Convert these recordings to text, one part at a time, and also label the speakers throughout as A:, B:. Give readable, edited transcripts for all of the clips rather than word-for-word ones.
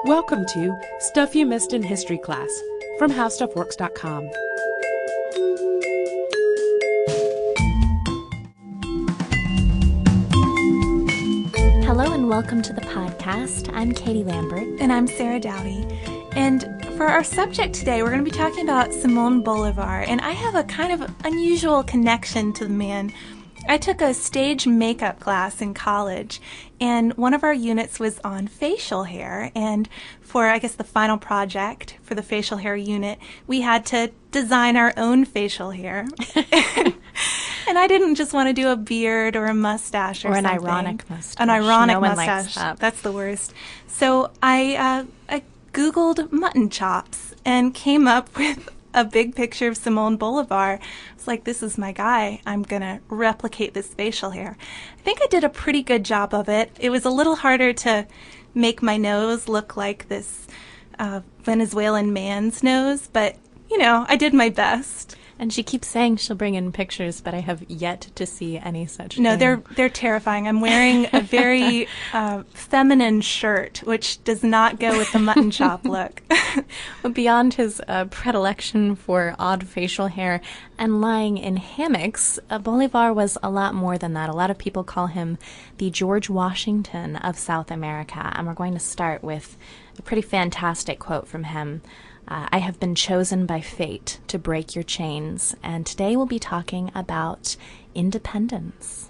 A: Welcome to Stuff You Missed in History Class from HowStuffWorks.com.
B: Hello and welcome to the podcast. I'm Katie Lambert.
C: And I'm Sarah Dowdy. And for our subject today, we're going to be talking about Simón Bolivar. And I have a kind of unusual connection to the man. I took a stage makeup class in college, and one of our units was on facial hair. And for, I guess, the final project for the facial hair unit, we had to design our own facial hair. And I didn't just want to do a beard or a mustache or
B: an
C: something.
B: ironic mustache.
C: An ironic
B: No one
C: mustache.
B: likes that.
C: That's the worst. So I Googled mutton chops and came up with a big picture of Simón Bolivar. It's like, this is my guy. I'm going to replicate this facial hair. I think I did a pretty good job of it. It was a little harder to make my nose look like this Venezuelan man's nose, but, you know, I did my best.
B: And she keeps saying she'll bring in pictures, but I have yet to see any such
C: No,
B: thing.
C: they're terrifying. I'm wearing a very feminine shirt, which does not go with the mutton chop look.
B: Beyond his predilection for odd facial hair and lying in hammocks, Bolivar was a lot more than that. A lot of people call him the George Washington of South America. And we're going to start with a pretty fantastic quote from him. I have been chosen by fate to break your chains, and today we'll be talking about independence.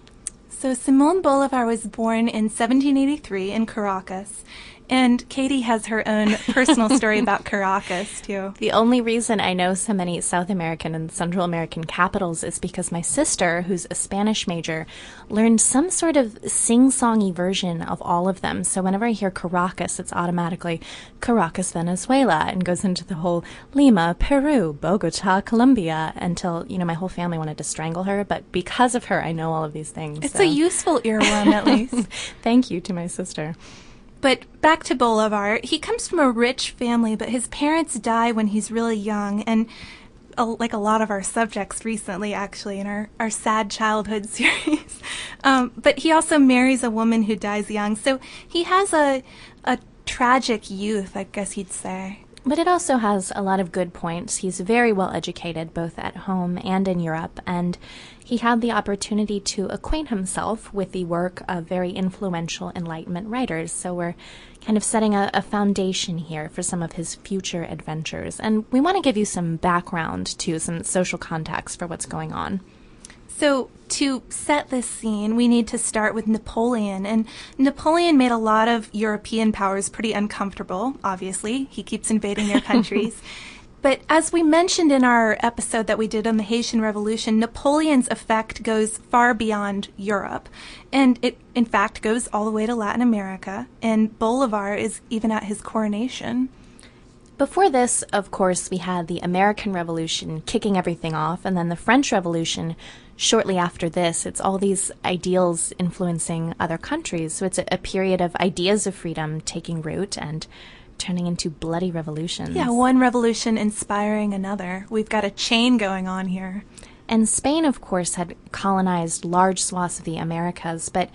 C: So Simón Bolivar was born in 1783 in Caracas, and Katie has her own personal story about Caracas, too.
B: The only reason I know so many South American and Central American capitals is because my sister, who's a Spanish major, learned some sort of sing-songy version of all of them. So whenever I hear Caracas, it's automatically Caracas, Venezuela, and goes into the whole Lima, Peru, Bogota, Colombia, until, you know, my whole family wanted to strangle her. But because of her, I know all of these things.
C: It's a useful earworm, at least.
B: Thank you to my sister.
C: But back to Bolivar, he comes from a rich family, but his parents die when he's really young, and like a lot of our subjects recently, actually, in our sad childhood series. But he also marries a woman who dies young, so he has a tragic youth, I guess you'd say.
B: But it also has a lot of good points. He's very well educated, both at home and in Europe, and he had the opportunity to acquaint himself with the work of very influential Enlightenment writers. So we're kind of setting a foundation here for some of his future adventures. And we want to give you some background to some social context for what's going on.
C: So to set this scene, we need to start with Napoleon. And Napoleon made a lot of European powers pretty uncomfortable, obviously. He keeps invading their countries. But as we mentioned in our episode that we did on the Haitian Revolution, Napoleon's effect goes far beyond Europe. And it, in fact, goes all the way to Latin America. And Bolivar is even at his coronation.
B: Before this, of course, we had the American Revolution kicking everything off, and then the French Revolution shortly after this. It's all these ideals influencing other countries. So it's a period of ideas of freedom taking root and turning into bloody revolutions.
C: Yeah, one revolution inspiring another. We've got a chain going on here.
B: And Spain, of course, had colonized large swaths of the Americas, but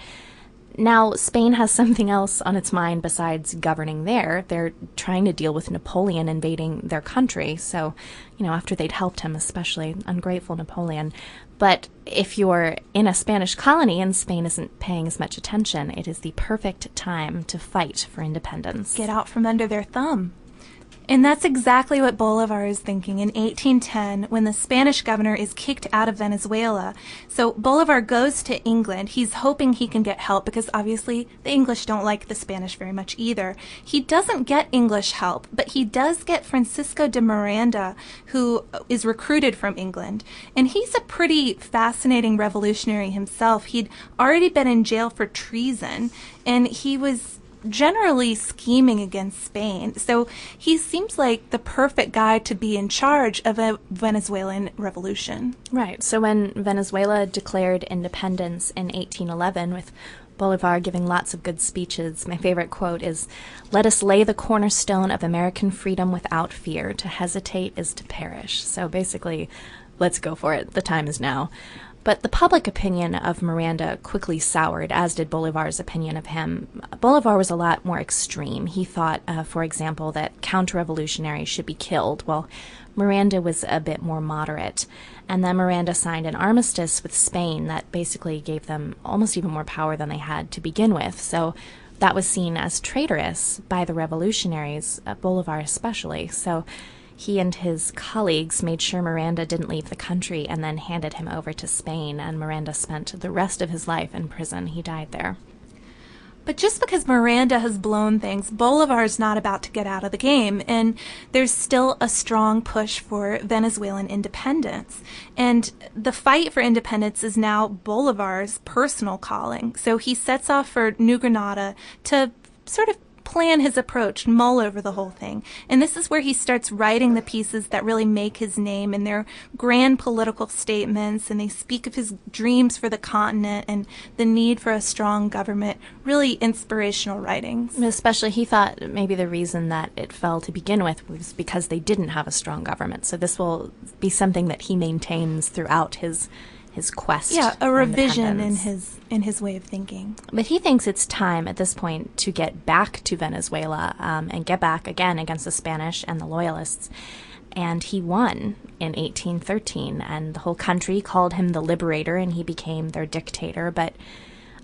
B: now Spain has something else on its mind besides governing there. They're trying to deal with Napoleon invading their country. So, you know, after they'd helped him, especially ungrateful Napoleon. But if you're in a Spanish colony and Spain isn't paying as much attention, it is the perfect time to fight for independence.
C: Get out from under their thumb. And that's exactly what Bolivar is thinking in 1810 when the Spanish governor is kicked out of Venezuela. So Bolivar goes to England. He's hoping he can get help because obviously the English don't like the Spanish very much either. He doesn't get English help, but he does get Francisco de Miranda, who is recruited from England. And he's a pretty fascinating revolutionary himself. He'd already been in jail for treason, and he was generally scheming against Spain. So he seems like the perfect guy to be in charge of a Venezuelan revolution.
B: Right. So when Venezuela declared independence in 1811, with Bolivar giving lots of good speeches, my favorite quote is, "Let us lay the cornerstone of American freedom without fear. To hesitate is to perish." So basically, let's go for it. The time is now. But the public opinion of Miranda quickly soured, as did Bolivar's opinion of him. Bolivar was a lot more extreme. He thought, for example, that counter-revolutionaries should be killed, while Miranda was a bit more moderate. And then Miranda signed an armistice with Spain that basically gave them almost even more power than they had to begin with. So that was seen as traitorous by the revolutionaries, Bolivar especially. So he and his colleagues made sure Miranda didn't leave the country and then handed him over to Spain, and Miranda spent the rest of his life in prison. He died there.
C: But just because Miranda has blown things, Bolivar's not about to get out of the game, and there's still a strong push for Venezuelan independence. And the fight for independence is now Bolivar's personal calling. So he sets off for New Granada to sort of plan his approach, mull over the whole thing. And this is where he starts writing the pieces that really make his name, and they're grand political statements, and they speak of his dreams for the continent and the need for a strong government, really inspirational writings.
B: Especially, he thought maybe the reason that it fell to begin with was because they didn't have a strong government. So this will be something that he maintains throughout his quest.
C: Yeah, a revision in his way of thinking.
B: But he thinks it's time at this point to get back to Venezuela and get back again against the Spanish and the Loyalists. And he won in 1813, and the whole country called him the Liberator, and he became their dictator. But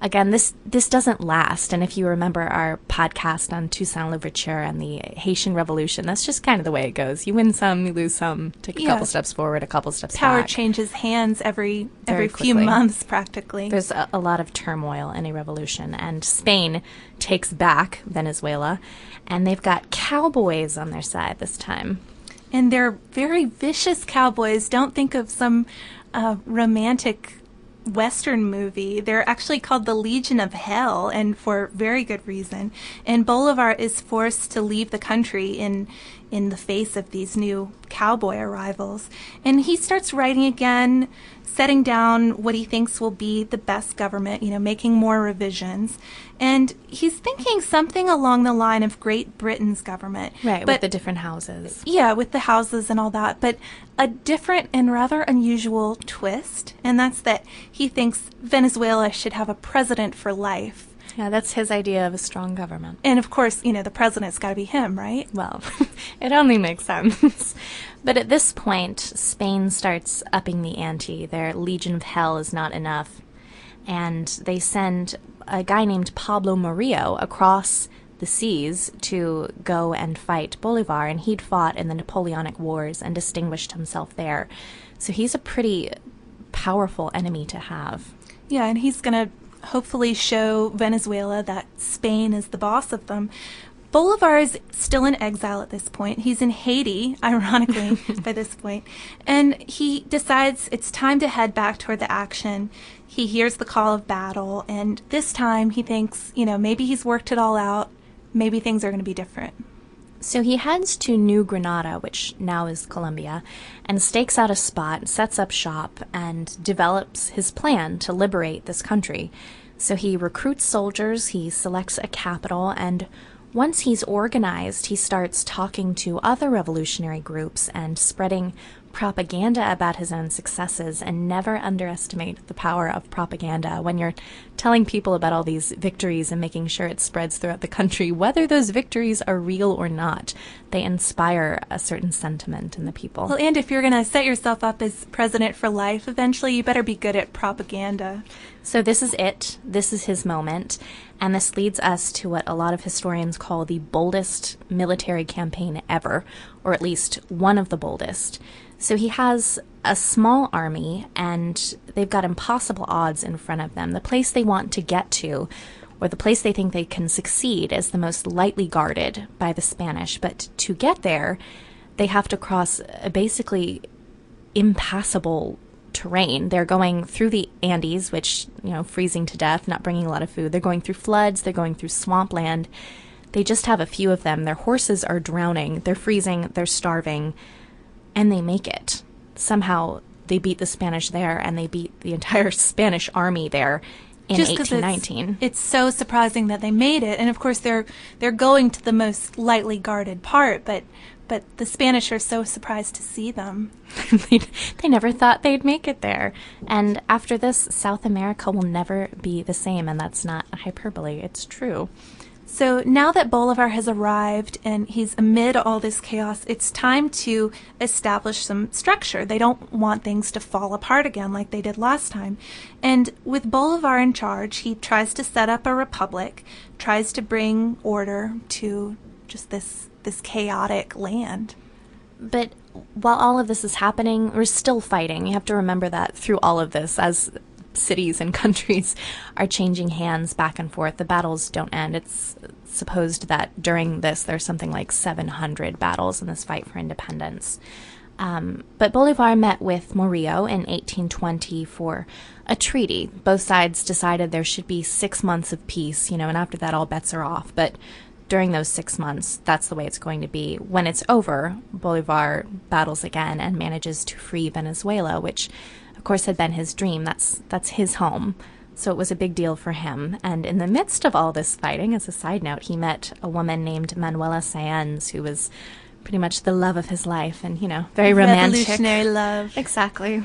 B: again, this doesn't last. And if you remember our podcast on Toussaint Louverture and the Haitian Revolution, that's just kind of the way it goes. You win some, you lose some, take a couple steps forward, a couple steps
C: Power
B: back.
C: changes hands every
B: quickly.
C: few months, practically.
B: There's a lot of turmoil in a revolution, and Spain takes back Venezuela, and they've got cowboys on their side this time.
C: And they're very vicious cowboys. Don't think of some romantic Western movie. They're actually called the Legion of Hell, and for very good reason. And Bolivar is forced to leave the country in the face of these new cowboy arrivals. And he starts writing again, setting down what he thinks will be the best government, making more revisions. And he's thinking something along the line of Great Britain's government.
B: Right, with the different houses.
C: Yeah, with the houses and all that. But a different and rather unusual twist, and that's that he thinks Venezuela should have a president for life.
B: Yeah, that's his idea of a strong government.
C: And of course, the president's got to be him, right?
B: Well, it only makes sense. But at this point, Spain starts upping the ante. Their Legion of Hell is not enough. And they send a guy named Pablo Murillo across the seas to go and fight Bolivar, and he'd fought in the Napoleonic Wars and distinguished himself there. So he's a pretty powerful enemy to have.
C: Yeah, and he's going to hopefully show Venezuela that Spain is the boss of them. Bolivar is still in exile at this point. He's in Haiti, ironically, by this point. And he decides it's time to head back toward the action. He hears the call of battle, and this time he thinks, maybe he's worked it all out. Maybe things are going to be different.
B: So he heads to New Granada, which now is Colombia, and stakes out a spot, sets up shop, and develops his plan to liberate this country. So he recruits soldiers, he selects a capital, and once he's organized, he starts talking to other revolutionary groups and spreading propaganda about his own successes. And never underestimate the power of propaganda when you're telling people about all these victories and making sure it spreads throughout the country. Whether those victories are real or not, they inspire a certain sentiment in the people.
C: Well, and if you're going to set yourself up as president for life, eventually you better be good at propaganda.
B: So this is it. This is his moment. And this leads us to what a lot of historians call the boldest military campaign ever, or at least one of the boldest. So he has a small army, and they've got impossible odds in front of them. The place they want to get to, or the place they think they can succeed, is the most lightly guarded by the Spanish. But to get there, they have to cross a basically impassable terrain. They're going through the Andes, which, freezing to death, not bringing a lot of food. They're going through floods. They're going through swampland. They just have a few of them. Their horses are drowning. They're freezing. They're starving. And they make it. Somehow they beat the Spanish there, and they beat the entire Spanish army there in 1819.
C: It's so surprising that they made it. And of course they're going to the most lightly guarded part, but but the Spanish are so surprised to see them.
B: They never thought they'd make it there. And after this, South America will never be the same, and that's not hyperbole. It's true.
C: So now that Bolivar has arrived and he's amid all this chaos, it's time to establish some structure. They don't want things to fall apart again like they did last time. And with Bolivar in charge, he tries to set up a republic, tries to bring order to just this chaotic land.
B: But while all of this is happening, we're still fighting. You have to remember that through all of this, as cities and countries are changing hands back and forth, the battles don't end. It's supposed that during this, there's something like 700 battles in this fight for independence. But Bolivar met with Murillo in 1820 for a treaty. Both sides decided there should be 6 months of peace, and after that, all bets are off. But during those 6 months, that's the way it's going to be. When it's over, Bolivar battles again and manages to free Venezuela, which, of course, had been his dream. That's his home. So it was a big deal for him. And in the midst of all this fighting, as a side note, he met a woman named Manuela Sáenz, who was pretty much the love of his life and, very romantic.
C: Revolutionary love.
B: Exactly.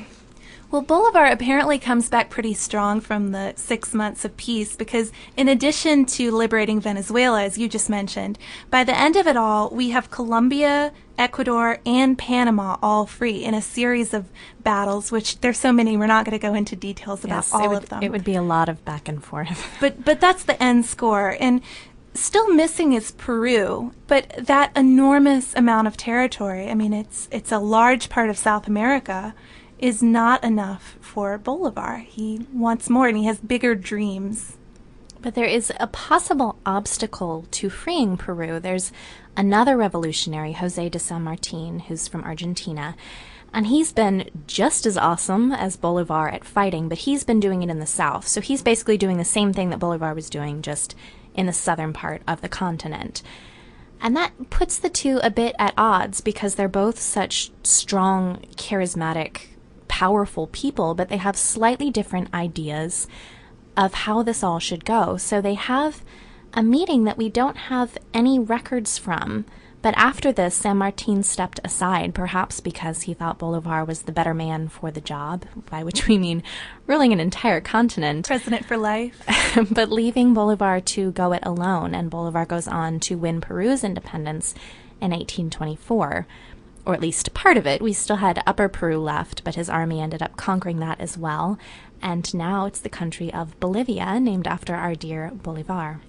C: Well, Bolivar apparently comes back pretty strong from the 6 months of peace because in addition to liberating Venezuela, as you just mentioned, by the end of it all, we have Colombia, Ecuador, and Panama all free in a series of battles, which there's so many, we're not going to go into details about all of them.
B: It would be a lot of back and forth.
C: But that's the end score. And still missing is Peru, but that enormous amount of territory, it's a large part of South America, is not enough for Bolivar. He wants more, and he has bigger dreams.
B: But there is a possible obstacle to freeing Peru. There's another revolutionary, José de San Martín, who's from Argentina, and he's been just as awesome as Bolivar at fighting, but he's been doing it in the south. So he's basically doing the same thing that Bolivar was doing, just in the southern part of the continent. And that puts the two a bit at odds because they're both such strong, charismatic, powerful people, but they have slightly different ideas of how this all should go. So they have a meeting that we don't have any records from. But after this, San Martín stepped aside, perhaps because he thought Bolivar was the better man for the job, by which we mean ruling an entire continent.
C: President for life.
B: But leaving Bolivar to go it alone, and Bolivar goes on to win Peru's independence in 1824. Or at least part of it. We still had Upper Peru left, but his army ended up conquering that as well. And now it's the country of Bolivia, named after our dear Bolivar.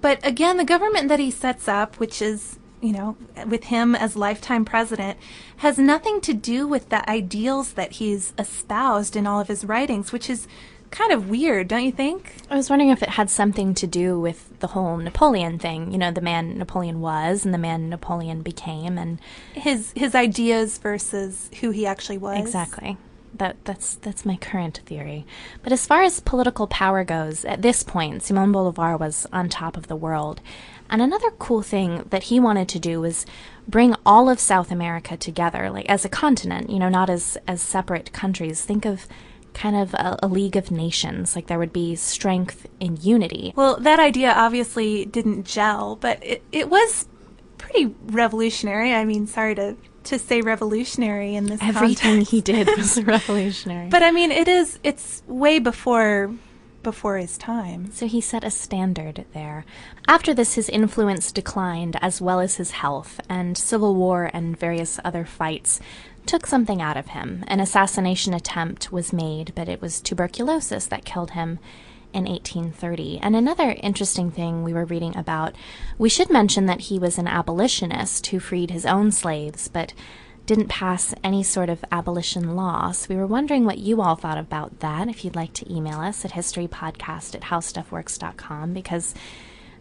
C: But again, the government that he sets up, which is, with him as lifetime president, has nothing to do with the ideals that he's espoused in all of his writings, which is kind of weird, don't you think?
B: I was wondering if it had something to do with the whole Napoleon thing. The man Napoleon was and the man Napoleon became, and
C: his ideas versus who he actually was.
B: Exactly. That's my current theory. But as far as political power goes, at this point, Simón Bolivar was on top of the world. And another cool thing that he wanted to do was bring all of South America together, like as a continent, not as separate countries. Think of kind of a League of Nations, like there would be strength in unity.
C: Well, that idea obviously didn't gel, but it was pretty revolutionary. Sorry to say revolutionary in this
B: Everything
C: context.
B: He did was revolutionary.
C: But it's way before his time.
B: So he set a standard there. After this, his influence declined, as well as his health, and civil war and various other fights took something out of him. An assassination attempt was made, but it was tuberculosis that killed him in 1830. And another interesting thing we were reading about, we should mention that he was an abolitionist who freed his own slaves, but didn't pass any sort of abolition law. So we were wondering what you all thought about that. If you'd like to email us at historypodcast@howstuffworks.com, because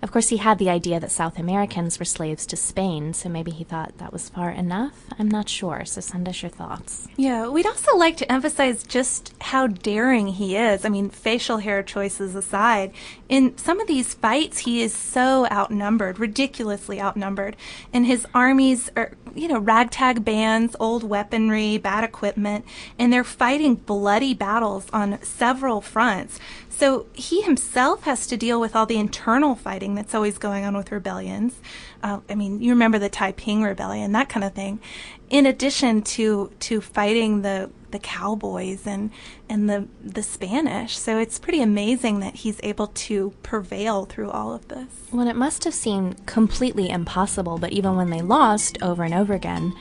B: of course he had the idea that South Americans were slaves to Spain, so maybe he thought that was far enough. I'm not sure, so send us your thoughts.
C: Yeah, we'd also like to emphasize just how daring he is. Facial hair choices aside, in some of these fights he is so outnumbered, ridiculously outnumbered, and his armies are, ragtag bands, old weaponry, bad equipment, and they're fighting bloody battles on several fronts. So he himself has to deal with all the internal fighting that's always going on with rebellions. You remember the Taiping Rebellion, that kind of thing. In addition to fighting the cowboys and the Spanish. So it's pretty amazing that he's able to prevail through all of this.
B: Well, it must have seemed completely impossible, but even when they lost over and over again,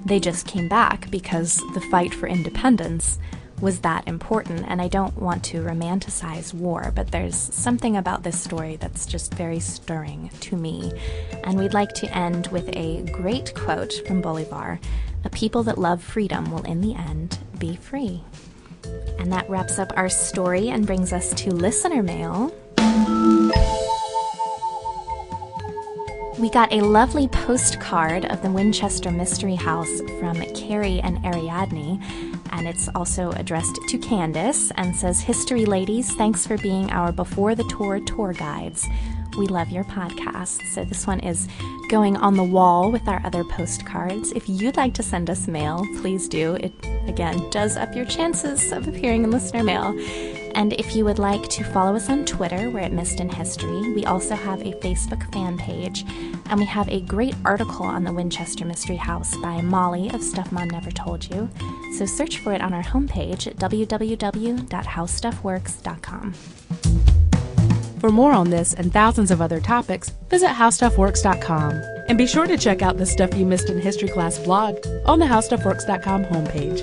B: they just came back because the fight for independence was that important. And I don't want to romanticize war, but there's something about this story that's just very stirring to me. And we'd like to end with a great quote from Bolivar: "A people that love freedom will in the end be free." And that wraps up our story and brings us to listener mail. We got a lovely postcard of the Winchester Mystery House from Carrie and Ariadne, and it's also addressed to Candace and says, "History ladies, thanks for being our before the tour guides. We love your podcast." So this one is going on the wall with our other postcards. If you'd like to send us mail, please do. It, again, does up your chances of appearing in listener mail. And if you would like to follow us on Twitter, we're at Missed in History. We also have a Facebook fan page, and we have a great article on the Winchester Mystery House by Molly of Stuff Mom Never Told You. So search for it on our homepage at www.howstuffworks.com.
A: For more on this and thousands of other topics, visit howstuffworks.com. And be sure to check out the Stuff You Missed in History Class blog on the howstuffworks.com homepage.